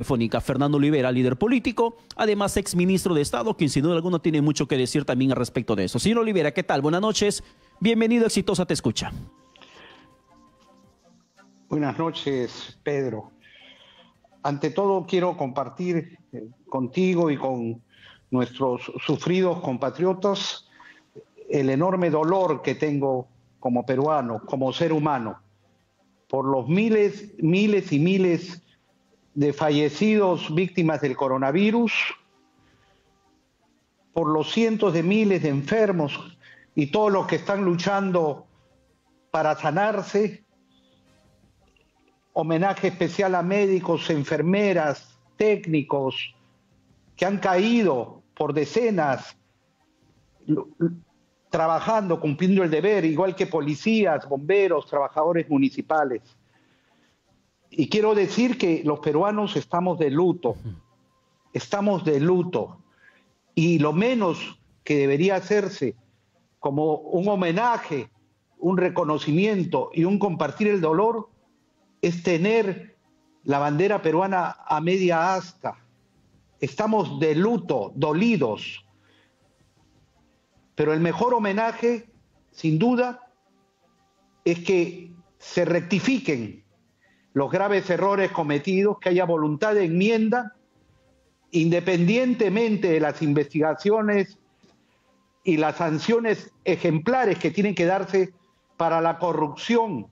Telefónica, Fernando Olivera, líder político, además exministro de Estado, quien sin duda alguna tiene mucho que decir también al respecto de eso. Señor Olivera, ¿qué tal? Buenas noches, bienvenido, Exitosa te escucha. Buenas noches, Pedro. Ante todo quiero compartir contigo y con nuestros sufridos compatriotas el enorme dolor que tengo como peruano, como ser humano, por los miles y miles de fallecidos víctimas del coronavirus, por los cientos de miles de enfermos y todos los que están luchando para sanarse. Homenaje especial a médicos, enfermeras, técnicos que han caído por decenas trabajando, cumpliendo el deber, igual que policías, bomberos, trabajadores municipales. Y quiero decir que los peruanos estamos de luto, y lo menos que debería hacerse como un homenaje, un reconocimiento y un compartir el dolor es tener la bandera peruana a media asta. Estamos de luto, dolidos. Pero el mejor homenaje, sin duda, es que se rectifiquen los graves errores cometidos, que haya voluntad de enmienda, independientemente de las investigaciones y las sanciones ejemplares que tienen que darse para la corrupción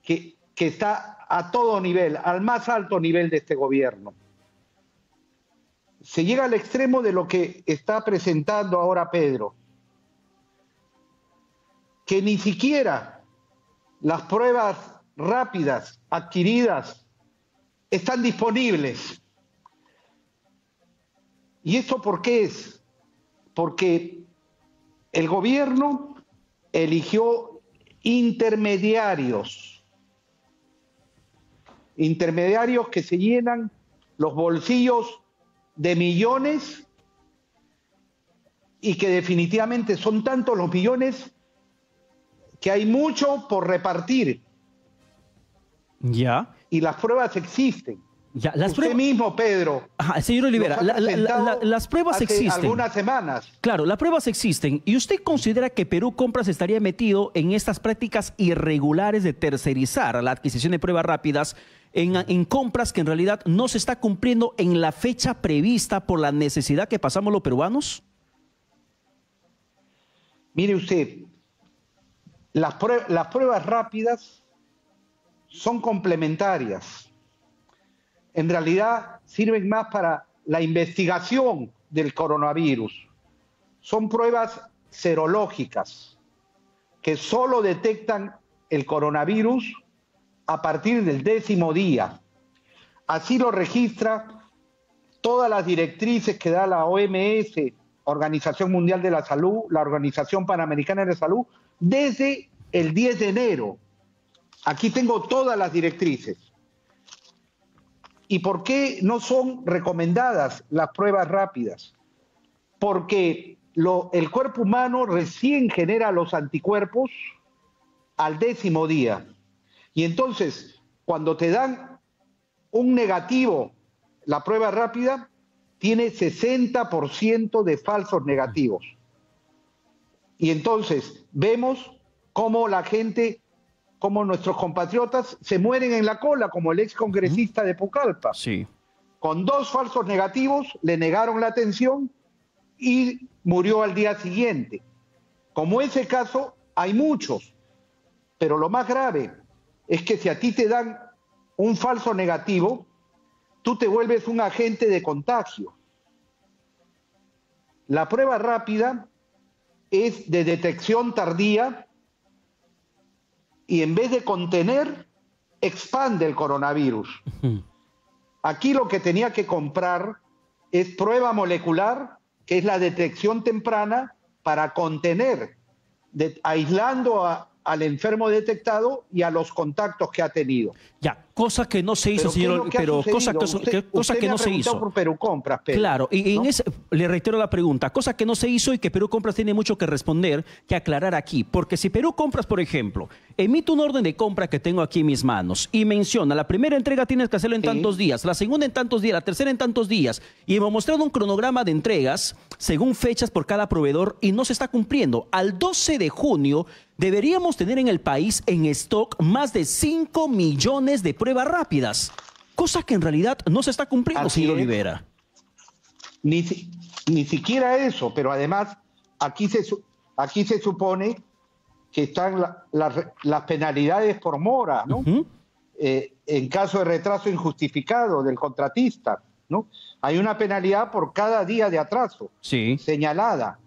que está a todo nivel, al más alto nivel de este gobierno. Se llega al extremo de lo que está presentando ahora Pedro, que ni siquiera las pruebas rápidas adquiridas están disponibles. ¿Y esto por qué es? Porque el gobierno eligió intermediarios que se llenan los bolsillos de millones y que definitivamente son tantos los millones que hay mucho por repartir. Ya. Y las pruebas existen. Ya, Usted mismo, Pedro. Ajá, señor Olivera, las pruebas existen. Algunas semanas. Claro, las pruebas existen. ¿Y usted considera que Perú Compras estaría metido en estas prácticas irregulares de tercerizar la adquisición de pruebas rápidas en compras que en realidad no se está cumpliendo en la fecha prevista por la necesidad que pasamos los peruanos? Mire usted, las pruebas rápidas son complementarias. En realidad sirven más para la investigación del coronavirus. Son pruebas serológicas que solo detectan el coronavirus a partir del 10º día. Así lo registra todas las directrices que da la OMS, Organización Mundial de la Salud, la Organización Panamericana de la Salud, desde el 10 de enero. Aquí tengo todas las directrices. ¿Y por qué no son recomendadas las pruebas rápidas? Porque el cuerpo humano recién genera los anticuerpos al 10º día. Y entonces, cuando te dan un negativo, la prueba rápida tiene 60% de falsos negativos. Y entonces vemos cómo la gente, como nuestros compatriotas se mueren en la cola, como el ex congresista de Pucallpa. Sí. Con 2 falsos negativos le negaron la atención y murió al día siguiente. Como ese caso, hay muchos. Pero lo más grave es que si a ti te dan un falso negativo, tú te vuelves un agente de contagio. La prueba rápida es de detección tardía y en vez de contener, expande el coronavirus. Aquí lo que tenía que comprar es prueba molecular, que es la detección temprana para contener, aislando al enfermo detectado y a los contactos que ha tenido. Ya. Cosa que no se hizo, Pero ¿qué es señor, lo que ha pero cosa sucedido? cosa Usted que me no ha se preguntado hizo. por Perú Compras, Pedro, Claro, y ¿no? le reitero la pregunta, cosa que no se hizo y que Perú Compras tiene mucho que responder, que aclarar aquí, porque si Perú Compras, por ejemplo, emite un orden de compra que tengo aquí en mis manos y menciona, la primera entrega tienes que hacerlo en Sí. tantos días, la segunda en tantos días, la tercera en tantos días, y hemos mostrado un cronograma de entregas según fechas por cada proveedor y no se está cumpliendo. Al 12 de junio deberíamos tener en el país en stock más de 5 millones de pruebas rápidas, cosa que en realidad no se está cumpliendo, Así señor es. Olivera. Ni siquiera eso, pero además aquí se supone que están las penalidades por mora, ¿no? Ujú. En caso de retraso injustificado del contratista, ¿no? Hay una penalidad por cada día de atraso Sí. señalada,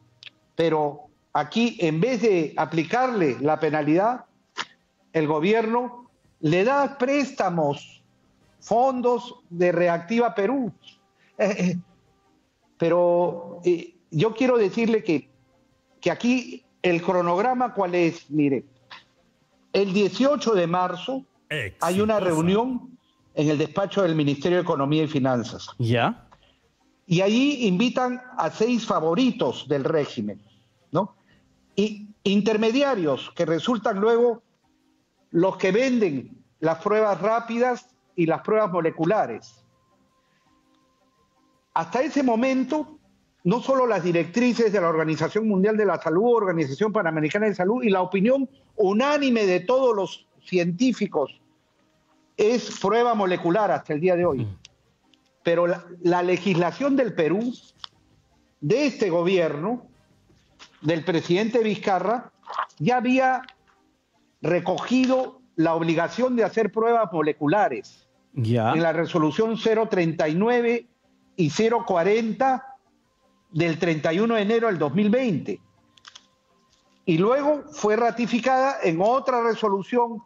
pero aquí en vez de aplicarle la penalidad, el gobierno le da préstamos, fondos de Reactiva Perú. Pero yo quiero decirle que aquí el cronograma, ¿cuál es? Mire, el 18 de marzo hay una reunión en el despacho del Ministerio de Economía y Finanzas. ¿Ya? Y allí invitan a 6 favoritos del régimen, ¿no? Y intermediarios que resultan luego los que venden las pruebas rápidas y las pruebas moleculares. Hasta ese momento, no solo las directrices de la Organización Mundial de la Salud, Organización Panamericana de Salud y la opinión unánime de todos los científicos es prueba molecular hasta el día de hoy. Pero la legislación del Perú, de este gobierno, del presidente Vizcarra, ya había recogido la obligación de hacer pruebas moleculares ¿Ya? en la resolución 039 y 040 del 31 de enero del 2020. Y luego fue ratificada en otra resolución,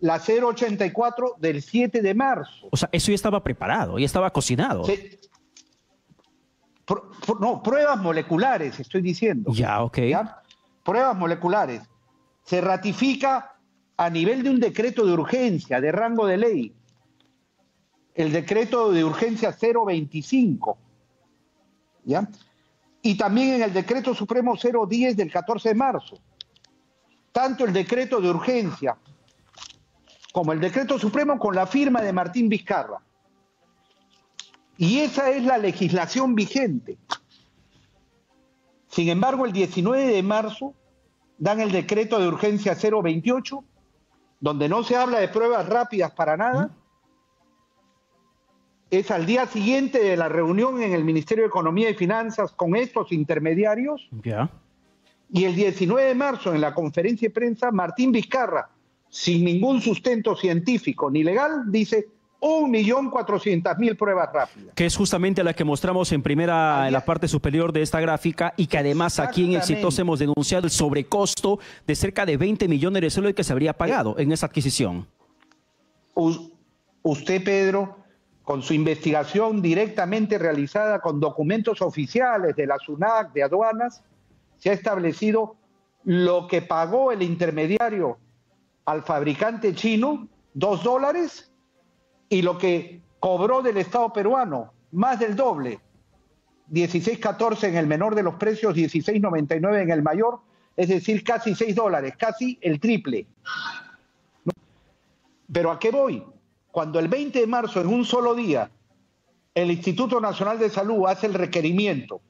la 084 del 7 de marzo. O sea, eso ya estaba preparado, ya estaba cocinado. No, pruebas moleculares, estoy diciendo. Ya, ok. ¿Ya? Pruebas moleculares. Se ratifica a nivel de un decreto de urgencia, de rango de ley. El decreto de urgencia 025. ¿Ya? Y también en el decreto supremo 010 del 14 de marzo. Tanto el decreto de urgencia como el decreto supremo con la firma de Martín Vizcarra. Y esa es la legislación vigente. Sin embargo, el 19 de marzo dan el decreto de urgencia 028, donde no se habla de pruebas rápidas para nada. Es al día siguiente de la reunión en el Ministerio de Economía y Finanzas con estos intermediarios. Ya. Y el 19 de marzo, en la conferencia de prensa, Martín Vizcarra, sin ningún sustento científico ni legal, dice 1.400.000 pruebas rápidas. Que es justamente la que mostramos en primera, en la parte superior de esta gráfica, y que además aquí en Exitosa hemos denunciado el sobrecosto de cerca de 20 millones de soles que se habría pagado en esa adquisición. Usted, Pedro, con su investigación directamente realizada con documentos oficiales de la SUNAC, de aduanas, se ha establecido lo que pagó el intermediario al fabricante chino, $2, y lo que cobró del Estado peruano, más del doble, 16.14 en el menor de los precios, 16.99 en el mayor, es decir, casi $6, casi el triple. ¿No? Pero ¿a qué voy? Cuando el 20 de marzo, en un solo día, el Instituto Nacional de Salud hace el requerimiento,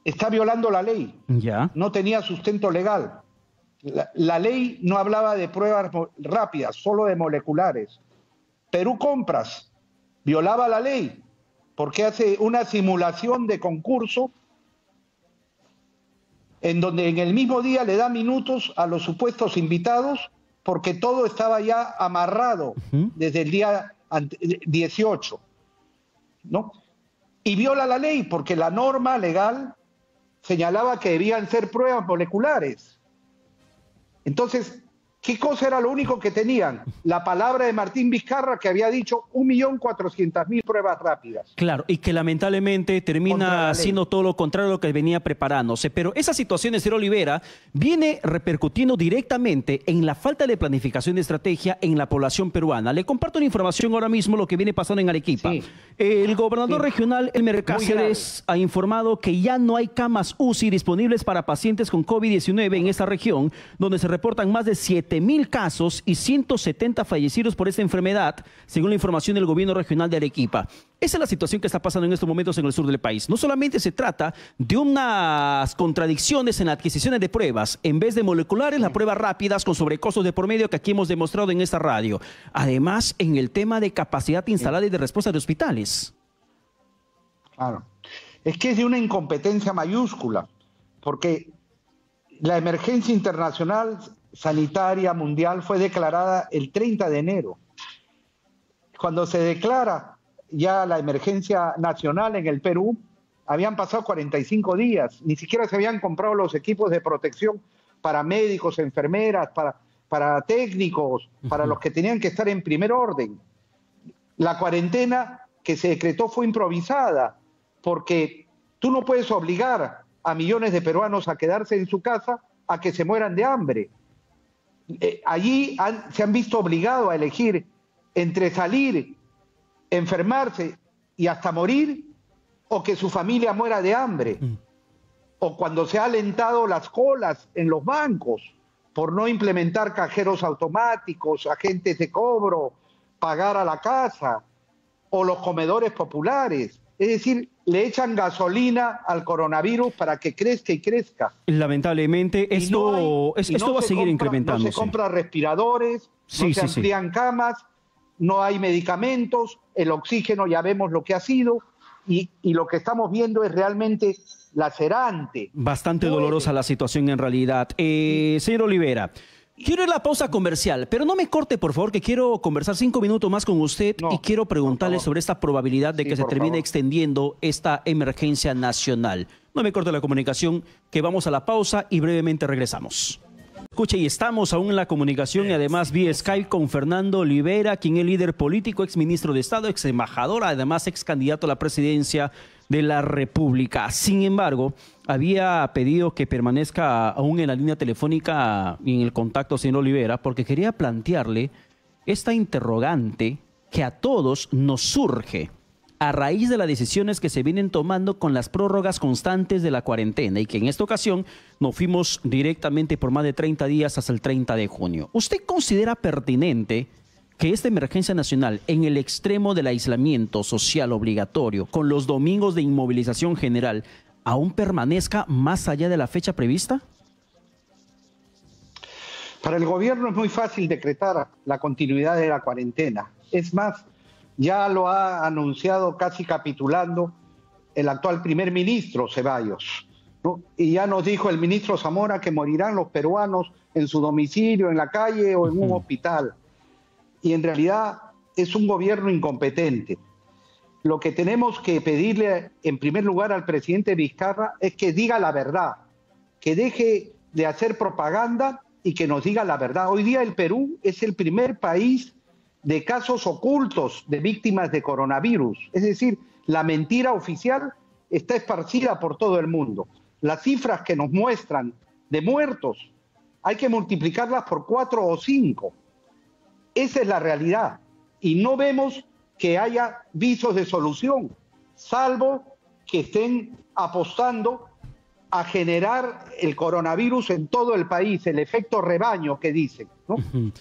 está violando la ley. Ya. No tenía sustento legal. La ley no hablaba de pruebas rápidas, solo de moleculares. Perú Compras violaba la ley porque hace una simulación de concurso en donde en el mismo día le da minutos a los supuestos invitados porque todo estaba ya amarrado desde el día 18, ¿no? Y viola la ley porque la norma legal señalaba que debían ser pruebas moleculares. Entonces, ¿Qué cosa era lo único que tenían? La palabra de Martín Vizcarra, que había dicho 1.400.000 pruebas rápidas. Claro, y que lamentablemente termina siendo todo lo contrario a lo que venía preparándose. Pero esa situación, señor Olivera, viene repercutiendo directamente en la falta de planificación de estrategia en la población peruana. Le comparto una información ahora mismo, lo que viene pasando en Arequipa. Sí. El gobernador regional, Elmer Cáceres, ha informado que ya no hay camas UCI disponibles para pacientes con COVID-19 en esta región, donde se reportan más de 7.000 casos y 170 fallecidos por esta enfermedad, según la información del gobierno regional de Arequipa. Esa es la situación que está pasando en estos momentos en el sur del país. No solamente se trata de unas contradicciones en la adquisición de pruebas, en vez de moleculares, las pruebas rápidas con sobrecostos de por medio que aquí hemos demostrado en esta radio. Además, en el tema de capacidad instalada y de respuesta de hospitales. Claro. Es que es de una incompetencia mayúscula, porque la emergencia internacional sanitaria mundial fue declarada el 30 de enero. Cuando se declara ya la emergencia nacional en el Perú, habían pasado 45 días, ni siquiera se habían comprado los equipos de protección para médicos, enfermeras, para técnicos, para los que tenían que estar en primer orden. La cuarentena que se decretó fue improvisada, porque tú no puedes obligar a millones de peruanos a quedarse en su casa a que se mueran de hambre. Allí se han visto obligados a elegir entre salir, enfermarse y hasta morir, o que su familia muera de hambre. O cuando se ha alentado las colas en los bancos por no implementar cajeros automáticos, agentes de cobro, pagar a la casa, o los comedores populares. Es decir, le echan gasolina al coronavirus para que crezca y crezca. Lamentablemente, esto va a seguir incrementándose. No se compran respiradores, no se amplían camas, no hay medicamentos, el oxígeno ya vemos lo que ha sido, y lo que estamos viendo es realmente lacerante. Bastante dolorosa la situación en realidad. Señor Olivera, quiero ir a la pausa comercial, pero no me corte, por favor, que quiero conversar 5 minutos más con usted y quiero preguntarle sobre esta probabilidad de que se termine extendiendo esta emergencia nacional. No me corte la comunicación, que vamos a la pausa y brevemente regresamos. Escuche, y estamos aún en la comunicación y además vía Skype con Fernando Olivera, quien es líder político, ex ministro de Estado, ex embajador, además ex candidato a la presidencia de la República. Sin embargo, había pedido que permanezca aún en la línea telefónica y en el contacto, señor Olivera, porque quería plantearle esta interrogante que a todos nos surge a raíz de las decisiones que se vienen tomando con las prórrogas constantes de la cuarentena y que en esta ocasión nos fuimos directamente por más de 30 días hasta el 30 de junio. ¿Usted considera pertinente que esta emergencia nacional, en el extremo del aislamiento social obligatorio, con los domingos de inmovilización general, aún permanezca más allá de la fecha prevista? Para el gobierno es muy fácil decretar la continuidad de la cuarentena. Es más, ya lo ha anunciado casi capitulando el actual primer ministro Ceballos, ¿no? Y ya nos dijo el ministro Zamora que morirán los peruanos en su domicilio, en la calle o en un hospital. Y en realidad es un gobierno incompetente. Lo que tenemos que pedirle en primer lugar al presidente Vizcarra es que diga la verdad, que deje de hacer propaganda y que nos diga la verdad. Hoy día el Perú es el primer país de casos ocultos de víctimas de coronavirus. Es decir, la mentira oficial está esparcida por todo el mundo. Las cifras que nos muestran de muertos hay que multiplicarlas por 4 o 5. Esa es la realidad. Y no vemos que haya visos de solución, salvo que estén apostando a generar el coronavirus en todo el país, el efecto rebaño que dicen, ¿no?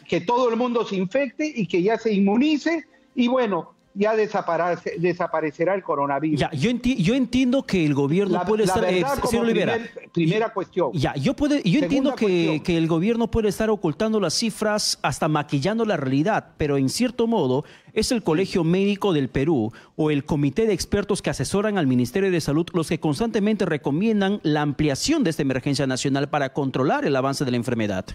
Que todo el mundo se infecte y que ya se inmunice y bueno, ya desaparecerá el coronavirus. Ya, yo entiendo que el gobierno puede estar... señor Olivera, primera cuestión. Ya, yo entiendo que el gobierno puede estar ocultando las cifras, hasta maquillando la realidad, pero en cierto modo es el Colegio Médico del Perú o el comité de expertos que asesoran al Ministerio de Salud los que constantemente recomiendan la ampliación de esta emergencia nacional para controlar el avance de la enfermedad.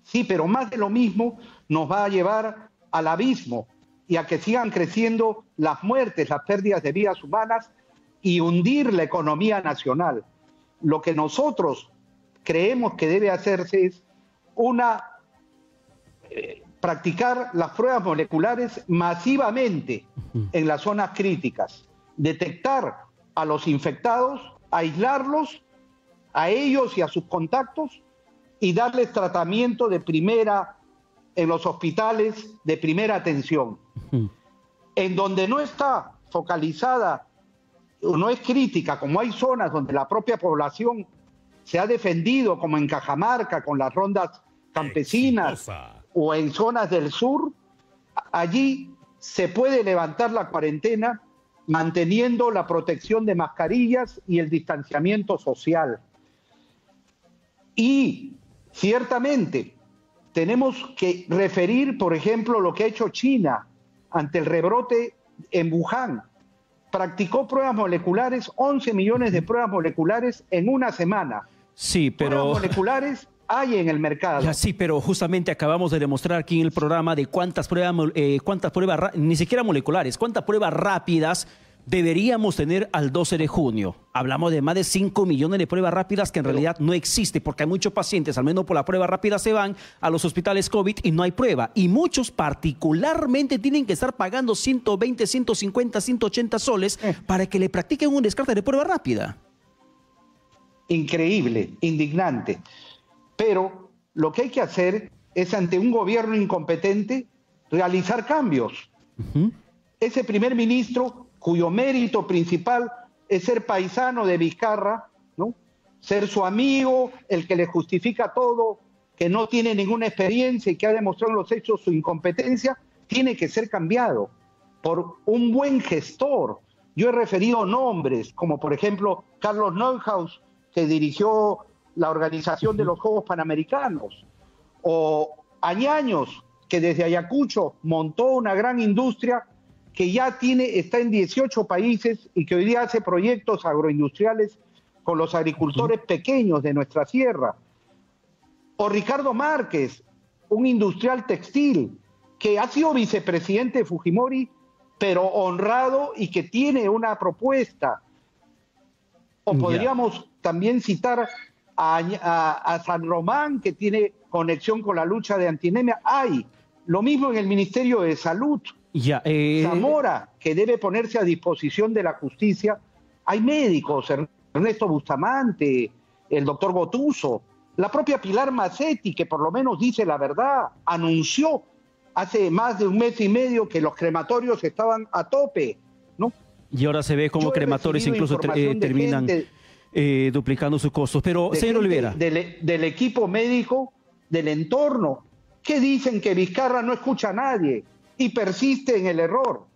Sí, pero más de lo mismo nos va a llevar al abismo y a que sigan creciendo las muertes, las pérdidas de vidas humanas y hundir la economía nacional. Lo que nosotros creemos que debe hacerse es practicar las pruebas moleculares masivamente en las zonas críticas, detectar a los infectados, aislarlos, a ellos y a sus contactos, y darles tratamiento de primera en los hospitales de primera atención. En donde no está focalizada, no es crítica, como hay zonas donde la propia población se ha defendido, como en Cajamarca, con las rondas campesinas, o en zonas del sur, allí se puede levantar la cuarentena manteniendo la protección de mascarillas y el distanciamiento social. Y ciertamente tenemos que referir, por ejemplo, lo que ha hecho China ante el rebrote en Wuhan. Practicó pruebas moleculares, 11 millones de pruebas moleculares en una semana. Sí, pero... Pruebas moleculares hay en el mercado. Ya, sí, pero justamente acabamos de demostrar aquí en el programa de cuántas pruebas, ni siquiera moleculares, cuántas pruebas rápidas deberíamos tener al 12 de junio. Hablamos de más de 5 millones de pruebas rápidas que en realidad no existe, porque hay muchos pacientes, al menos por la prueba rápida, se van a los hospitales COVID y no hay prueba. Y muchos particularmente tienen que estar pagando 120, 150, 180 soles para que le practiquen un descarte de prueba rápida. Increíble, indignante. Pero lo que hay que hacer es, ante un gobierno incompetente, realizar cambios. Ese primer ministro, cuyo mérito principal es ser paisano de Vizcarra, ¿no? Ser su amigo, el que le justifica todo, que no tiene ninguna experiencia y que ha demostrado en los hechos su incompetencia, tiene que ser cambiado por un buen gestor. Yo he referido nombres, como por ejemplo Carlos Neuhaus, que dirigió la organización de los Juegos Panamericanos, o Añaños, que desde Ayacucho montó una gran industria que ya está en 18 países y que hoy día hace proyectos agroindustriales con los agricultores pequeños de nuestra sierra. O Ricardo Márquez, un industrial textil que ha sido vicepresidente de Fujimori, pero honrado y que tiene una propuesta. O podríamos también citar a San Román, que tiene conexión con la lucha de antianemia. Hay lo mismo en el Ministerio de Salud. Zamora, que debe ponerse a disposición de la justicia. Hay médicos, Ernesto Bustamante, el doctor Gotuso, la propia Pilar Macetti, que por lo menos dice la verdad, anunció hace más de un mes y medio que los crematorios estaban a tope, ¿no? Y ahora se ve como crematorios incluso terminan duplicando sus costos. Pero, señor Olivera. Del equipo médico, del entorno, que dicen que Vizcarra no escucha a nadie y persiste en el error.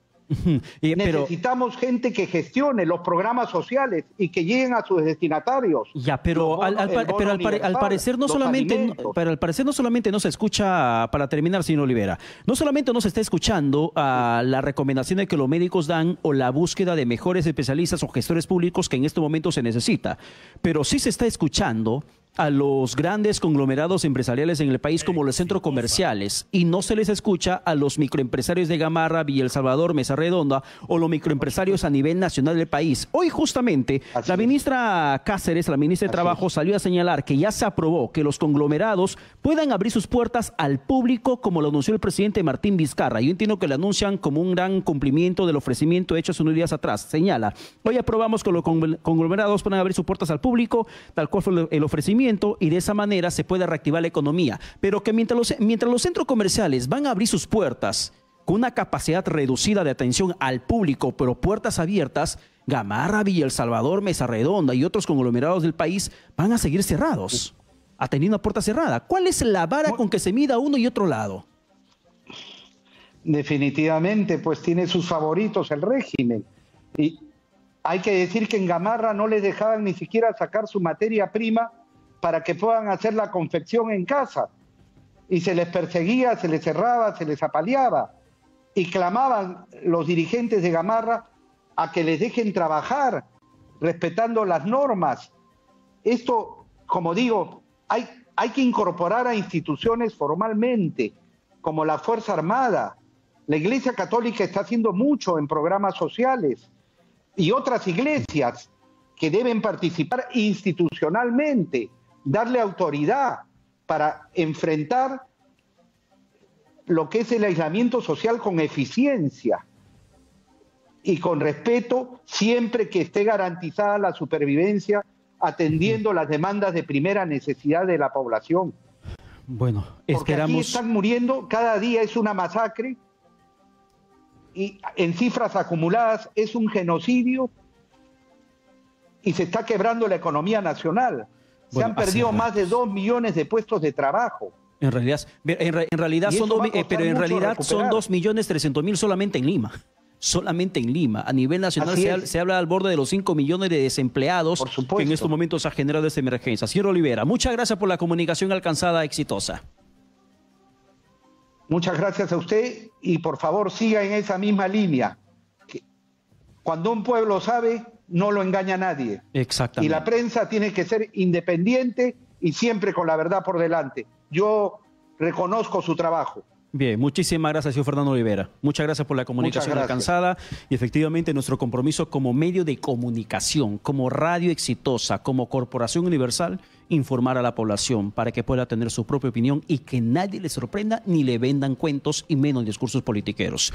Necesitamos gente que gestione los programas sociales y que lleguen a sus destinatarios. Pero al parecer no solamente no se escucha, para terminar, señor Olivera, no solamente no se está escuchando a la recomendación de que los médicos dan o la búsqueda de mejores especialistas o gestores públicos que en este momento se necesita, pero sí se está escuchando a los grandes conglomerados empresariales en el país como los centros comerciales, y no se les escucha a los microempresarios de Gamarra, Villa El Salvador, Mesa Redonda, o los microempresarios a nivel nacional del país. Hoy justamente la ministra Cáceres, la ministra de Trabajo, salió a señalar que ya se aprobó que los conglomerados puedan abrir sus puertas al público, como lo anunció el presidente Martín Vizcarra. Yo entiendo que lo anuncian como un gran cumplimiento del ofrecimiento hecho hace unos días atrás. Señala: hoy aprobamos que los conglomerados puedan abrir sus puertas al público, tal cual fue el ofrecimiento, y de esa manera se puede reactivar la economía. Pero que mientras los centros comerciales van a abrir sus puertas con una capacidad reducida de atención al público, pero puertas abiertas, Gamarra, Villa El Salvador, Mesa Redonda y otros conglomerados del país van a seguir cerrados, atendiendo a puerta cerrada. ¿Cuál es la vara con que se mida uno y otro lado? Definitivamente, pues tiene sus favoritos el régimen. Y hay que decir que en Gamarra no les dejaban ni siquiera sacar su materia prima para que puedan hacer la confección en casa. Y se les perseguía, se les cerraba, se les apaleaba. Y clamaban los dirigentes de Gamarra a que les dejen trabajar, respetando las normas. Esto, como digo, hay que incorporar a instituciones formalmente, como la Fuerza Armada. La Iglesia Católica está haciendo mucho en programas sociales, y otras iglesias que deben participar institucionalmente, darle autoridad. para enfrentar lo que es el aislamiento social con eficiencia y con respeto, siempre que esté garantizada la supervivencia, atendiendo las demandas de primera necesidad de la población. Bueno, Porque aquí esperamos... están muriendo, cada día es una masacre, y en cifras acumuladas es un genocidio, y se está quebrando la economía nacional. Se Bueno, han perdido así- más de 2 millones de puestos de trabajo. En realidad, en realidad Y son eso va a costar pero en mucho realidad son recuperar. 2.300.000 solamente en Lima. Solamente en Lima. A nivel nacional Así es. se habla al borde de los 5 millones de desempleados Por supuesto. que en estos momentos ha generado esta emergencia. Señor Olivera, muchas gracias por la comunicación alcanzada exitosa. Muchas gracias a usted y por favor siga en esa misma línea. Cuando un pueblo sabe, no lo engaña nadie. Exactamente. Y la prensa tiene que ser independiente y siempre con la verdad por delante. Yo reconozco su trabajo. Bien, muchísimas gracias, señor Fernando Olivera. Muchas gracias por la comunicación Muchas gracias. alcanzada y efectivamente nuestro compromiso como medio de comunicación, como radio exitosa, como corporación universal, informar a la población para que pueda tener su propia opinión y que nadie le sorprenda ni le vendan cuentos y menos discursos politiqueros.